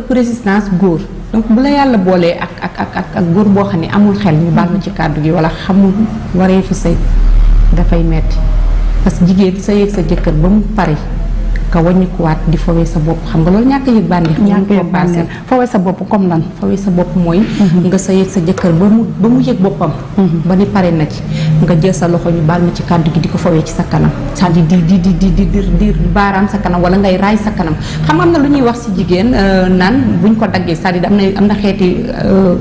ëpp résistance góor. donc bu la yàlla boolee ak góor boo xam ne amul xel ñu baal ma ci kàddu gi wala xamul waree fi sëy dafay metti parce que jigéen sa yëg sa jëkkër ba mu pare nga wàññikuwaat di fowee sa bopp xam nga loolu ñàkk yëg bànneex. ñàkk yëg bànneex fowee sa bopp comme lan. fowee sa bopp mooy. nga sa yëg sa jëkkër ba mu yëg boppam. ba ni pare na ci nga jël sa loxo ñu baal ma ci kàddu gi di ko fowee ci sa kanam. c'est-à-dire di baaraam sa kanam wala ngay raay sa kanam xam am na lu ñuy wax si jigéen naan buñ ko daggee c'est-à-dire am na xeeti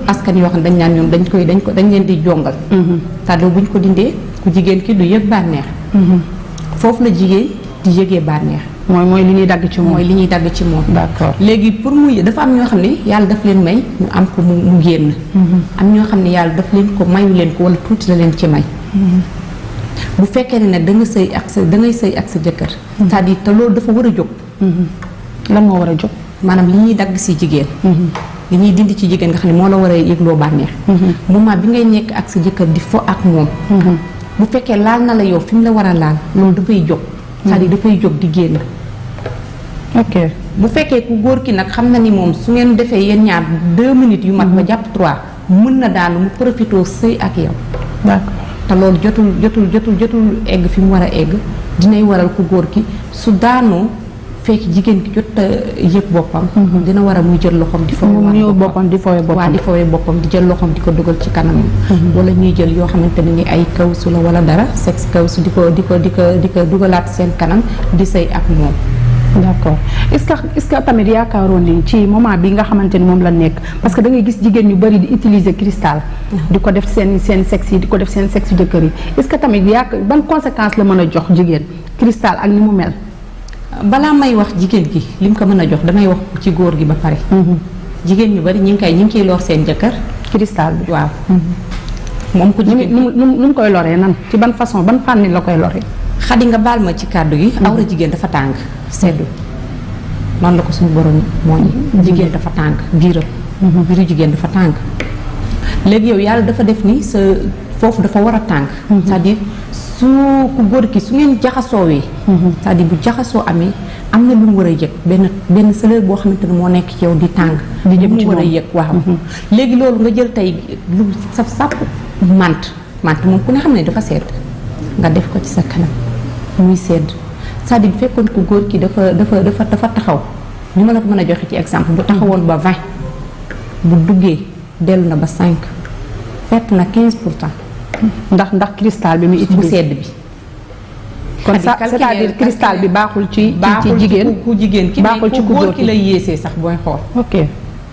askan yoo xam ne dañ naan ñoom dañ leen di jongal. c'est-à-dire buñ ko dindee ku jigéen ki du yëg bànneex. foofu la jigéen di yëgee bànneex. mooy li ñuy dagg ci moom. mooy li ñuy dagg ci moom. d'accord léegi pour muy dafa am ñoo xam ne yàlla daf leen may ñu am ko mu génn. am ñoo xam ne yàlla daf leen ko mayu leen ko wala tuuti la leen ci may. bu fekkee ne nag da ngay sëy ak sa jëkkër. c'est-à-dire te loolu dafa war a jóg. lan moo war a jóg. maanaam li ñuy dagg si jigéen. li ñuy dindi ci jigéen nga xam ne moo la war a yëgloo bànneex. moment bi ngay nekk ak sa jëkkër di fo ak moom. bu fekkee laal na la yow fi mu la war a laal loolu dafay jóg. c'est-à-dire dafay jóg di génn. ok bu fekkee ku góor ki nag xam na ni moom su ngeen defee yéen ñaar 2 minutes yu mat ba jàpp 3 mën na daanu mu profité sëy ak yow. d'accord te loolu jotul egg fi mu war a egg dinay waral ku góor ki su daanoo fekk jigéen ki jot a yëg boppam. dina war a muy jël loxoom di fowee boppam di fowee boppam. waaw di fowee boppam di jël loxoom di ko dugal ci kanamam. wala ñuy jël yoo xamante ne ni ay kawsu la wala dara sexe kawsu di ko dugalaat seen kanam di sëy ak moom. d'accord est-ce que tamit yaakaaroon ni ci moment bi nga xamante ni moom la nekk parce que da ngay gis jigéen ñu bari di utiliser cristal. di ko def seen sexe yi di ko def seen sexe jëkkër yi est-ce que tamit ban conséquence la mën a jox jigéen cristal ak ni mu mel. balaa may wax jigéen gi lim ko mën a jox damay wax ci góor gi ba pare. jigéen ñu bari ñu ngi ciy lor seen jëkkër. cristal bi waaw. moom ko jigéen nu mu koy loree nan ci ban façon ban fànn la koy loree. xadi nga baal ma ci kàddu gi. awra jigéen dafa tàng seddu noonu la ko suñu borom moo ñi jigéen dafa tàng biiru jigéen dafa tàng léegi yow yàlla dafa def ni sa foofu dafa war a tàng. c'est-à-dire su ku góor ki su ngeen jaxasoowee. c'est-à-dire bu jaxasoo amee am na lu mu war a yëg benn chaleur boo xamante ne moo nekk ci yow di tàng. di jëm ci war a yëg waaw. léegi loolu nga jël tey lu saf sàpp mant moom ku ne xam ne dafa sedd nga def ko ci sa kanam muy sedd c'est-à-dire bu fekkoon ku góor ki dafa taxaw ñu ma la ko mën a joxe ci exemple bu taxawoon ba 20 bu duggee dellu na ba 5 perte na 15%. ndax cristal bi muy utiliser bu sedd bi. kon c'est-à-dire cristal bi baaxul ci jigéen ku jigéen ki baaxul ci ku góor ki lay yéesee sax booy xool. ok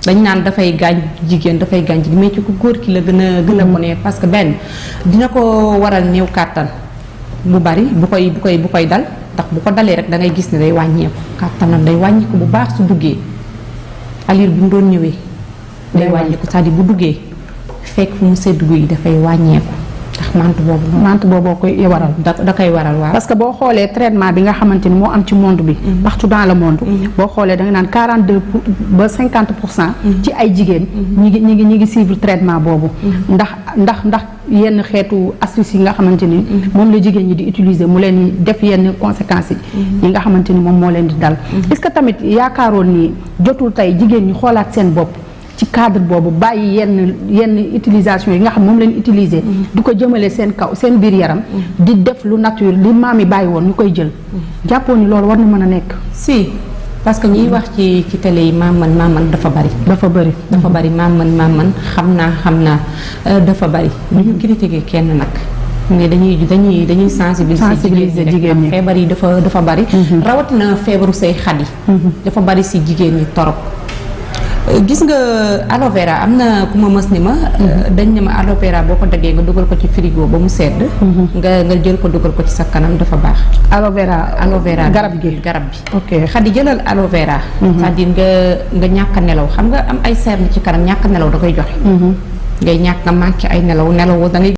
dañ naan dafay gaañ jigéen dafay gaañ jigéen mais ci ku góor ki la gën a bonee parce que benn dina ko waral néew kàttan bu bari bu koy dal ndax bu ko dalee rek da ngay gis ne day wàññeeku kàttanam day wàññeeku bu baax su duggee alir bi mu doon ñëwee day wàññeeku c'est-à-dire bu duggee fekk fu mu sedd guy dafay wàññeeku ndax mante boobu koy waral da koy waral waaw. parce que boo xoolee traitement bi nga xamante ni moo am ci monde bi. partout dans le monde. boo xoolee da nga naan 42 ba 50%. ci ay jigéen. ñi ngi suivre traitement boobu. ndax yenn xeetu astuce yi nga xamante ni. moom la jigéen ñi di utiliser mu leen di def yenn conséquences yi. nga xamante ni moom moo leen di dal. est-ce que tamit yaakaaroon ni jotul tey jigéen ñi xoolaat seen bopp. ci cadre boobu bàyyi yenn utilisation yi nga xam moom leen utiliser. di ko jëmale seen kaw seen biir yaram. di def lu nature li maam yi bàyyi woon ñu koy jël. jàppoon ni loolu war na mën a nekk. si parce que ñiy wax ci télé yi maam man dafa bari. dafa bari maam man xam naa dafa bari. du ñu critiquer kenn nag. mais dañuy sensibiliser jigéen ñi feebar yi dafa bari. rawatina feebaru say xat yi. dafa bari si jigéen ñi torop. gis nga aloe vera am na ku ma mës ni ma dañ ne ma aloe vera boo ko daggee nga dugal ko ci frigo ba mu sedd nga jël ko dugal ko ci sa kanam dafa baax. aloe vera garab bi ok xadi jëlal aloe vera c'est-à-dire nga ñàkk a nelaw xam nga am ay cerne ci kanam ñàkk nelaw da koy joxe ngay ñàkk nga manqué ay nelaw da ngay